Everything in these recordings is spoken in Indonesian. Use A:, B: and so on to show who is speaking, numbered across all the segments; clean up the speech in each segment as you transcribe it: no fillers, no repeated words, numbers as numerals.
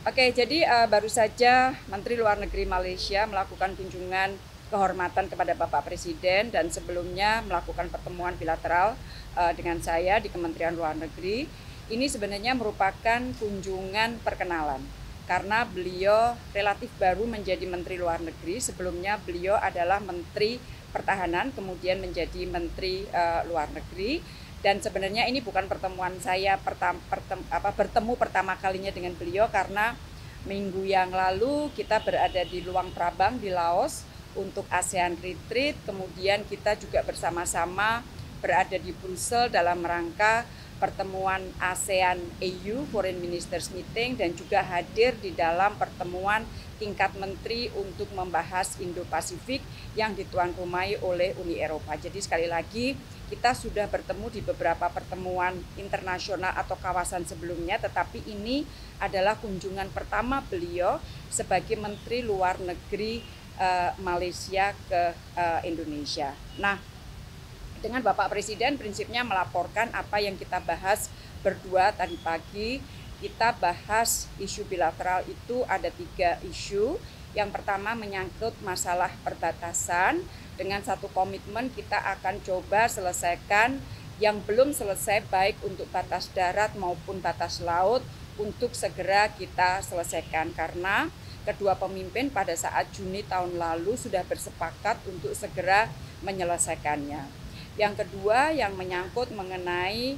A: Oke, jadi baru saja Menteri Luar Negeri Malaysia melakukan kunjungan kehormatan kepada Bapak Presiden dan sebelumnya melakukan pertemuan bilateral dengan saya di Kementerian Luar Negeri. Ini sebenarnya merupakan kunjungan perkenalan karena beliau relatif baru menjadi Menteri Luar Negeri. Sebelumnya beliau adalah Menteri Pertahanan, kemudian menjadi Menteri Luar Negeri. Dan sebenarnya ini bukan pertemuan saya bertemu pertama kalinya dengan beliau, karena minggu yang lalu kita berada di Luang Prabang di Laos untuk ASEAN Retreat. Kemudian kita juga bersama-sama berada di Brussels dalam rangka pertemuan ASEAN EU Foreign Ministers Meeting dan juga hadir di dalam pertemuan tingkat menteri untuk membahas Indo-Pasifik yang dituan rumahi oleh Uni Eropa. Jadi sekali lagi kita sudah bertemu di beberapa pertemuan internasional atau kawasan sebelumnya, tetapi ini adalah kunjungan pertama beliau sebagai Menteri Luar Negeri Malaysia ke Indonesia. Nah, dengan Bapak Presiden prinsipnya melaporkan apa yang kita bahas berdua tadi pagi. Kita bahas isu bilateral itu ada 3 isu. Yang pertama menyangkut masalah perbatasan. Dengan satu komitmen kita akan coba selesaikan yang belum selesai baik untuk batas darat maupun batas laut untuk segera kita selesaikan, karena kedua pemimpin pada saat Juni tahun lalu sudah bersepakat untuk segera menyelesaikannya. Yang kedua yang menyangkut mengenai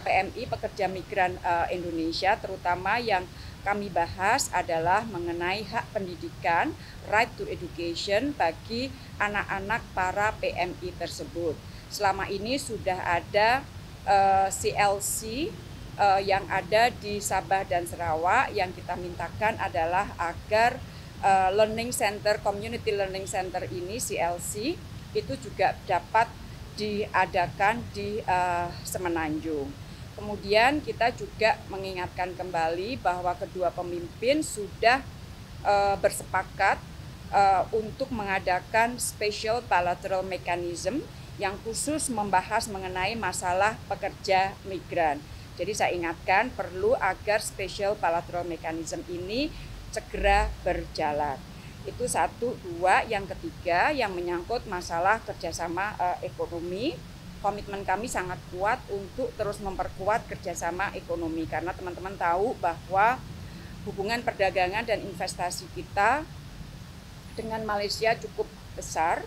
A: PMI pekerja migran Indonesia, terutama yang kami bahas adalah mengenai hak pendidikan, right to education bagi anak-anak para PMI tersebut. Selama ini sudah ada CLC yang ada di Sabah dan Sarawak. Yang kita mintakan adalah agar Learning Center, Community Learning Center ini CLC itu juga dapat diadakan di Semenanjung. Kemudian kita juga mengingatkan kembali bahwa kedua pemimpin sudah bersepakat untuk mengadakan special bilateral mechanism yang khusus membahas mengenai masalah pekerja migran. Jadi saya ingatkan perlu agar special bilateral mechanism ini segera berjalan. Itu 1, 2. Yang ketiga yang menyangkut masalah kerjasama ekonomi. Komitmen kami sangat kuat untuk terus memperkuat kerjasama ekonomi, karena teman-teman tahu bahwa hubungan perdagangan dan investasi kita dengan Malaysia cukup besar,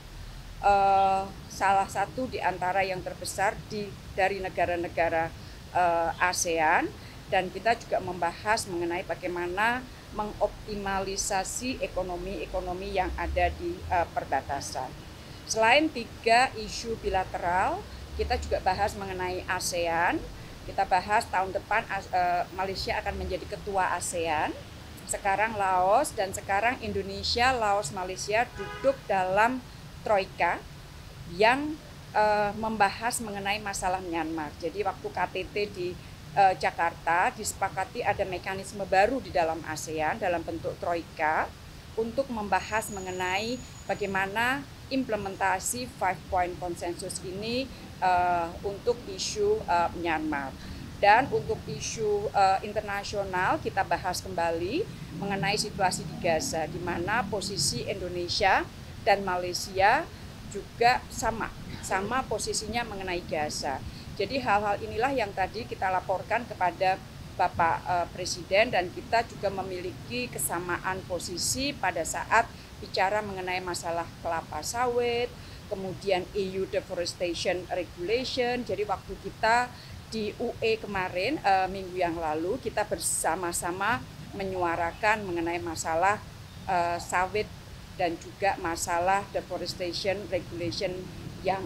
A: salah satu di antara yang terbesar dari negara-negara ASEAN, dan kita juga membahas mengenai bagaimana mengoptimalisasi ekonomi yang ada di perbatasan. Selain 3 isu bilateral, kita juga bahas mengenai ASEAN. Kita bahas tahun depan Malaysia akan menjadi ketua ASEAN. Sekarang Laos dan sekarang Indonesia, Laos, Malaysia duduk dalam troika yang membahas mengenai masalah Myanmar. Jadi waktu KTT di Jakarta disepakati ada mekanisme baru di dalam ASEAN dalam bentuk troika untuk membahas mengenai bagaimana implementasi 5-point konsensus ini untuk isu Myanmar. Dan untuk isu internasional kita bahas kembali mengenai situasi di Gaza, di mana posisi Indonesia dan Malaysia juga sama posisinya mengenai Gaza. Jadi hal-hal inilah yang tadi kita laporkan kepada Bapak Presiden, dan kita juga memiliki kesamaan posisi pada saat bicara mengenai masalah kelapa sawit, kemudian EU Deforestation Regulation. Jadi waktu kita di UE kemarin, minggu yang lalu, kita bersama-sama menyuarakan mengenai masalah sawit dan juga masalah deforestation regulation yang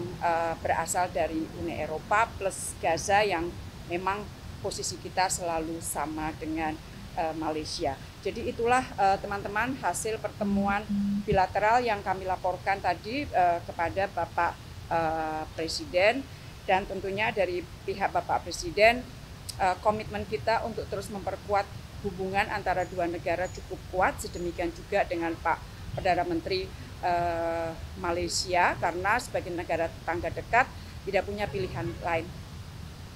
A: berasal dari Uni Eropa plus Gaza yang memang posisi kita selalu sama dengan Malaysia. Jadi itulah teman-teman hasil pertemuan bilateral yang kami laporkan tadi kepada Bapak Presiden, dan tentunya dari pihak Bapak Presiden komitmen kita untuk terus memperkuat hubungan antara dua negara cukup kuat, sedemikian juga dengan Pak Perdana Menteri Malaysia, karena sebagai negara tetangga dekat tidak punya pilihan lain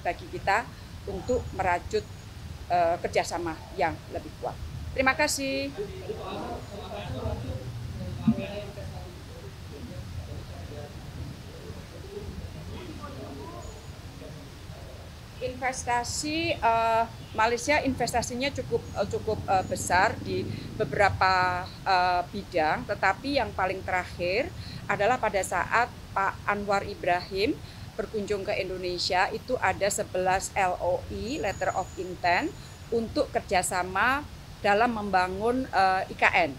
A: bagi kita untuk merajut kerjasama yang lebih kuat. Terima kasih. Investasi Malaysia investasinya cukup besar di beberapa bidang, tetapi yang paling terakhir adalah pada saat Pak Anwar Ibrahim berkunjung ke Indonesia, itu ada 11 LOI (Letter of Intent) untuk kerjasama dalam membangun IKN.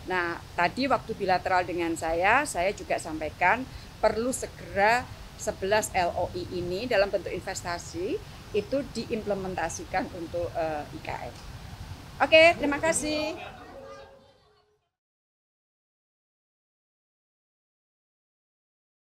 A: Nah, tadi waktu bilateral dengan saya juga sampaikan perlu segera 11 LOI ini dalam bentuk investasi itu diimplementasikan untuk IKN. Oke, terima kasih.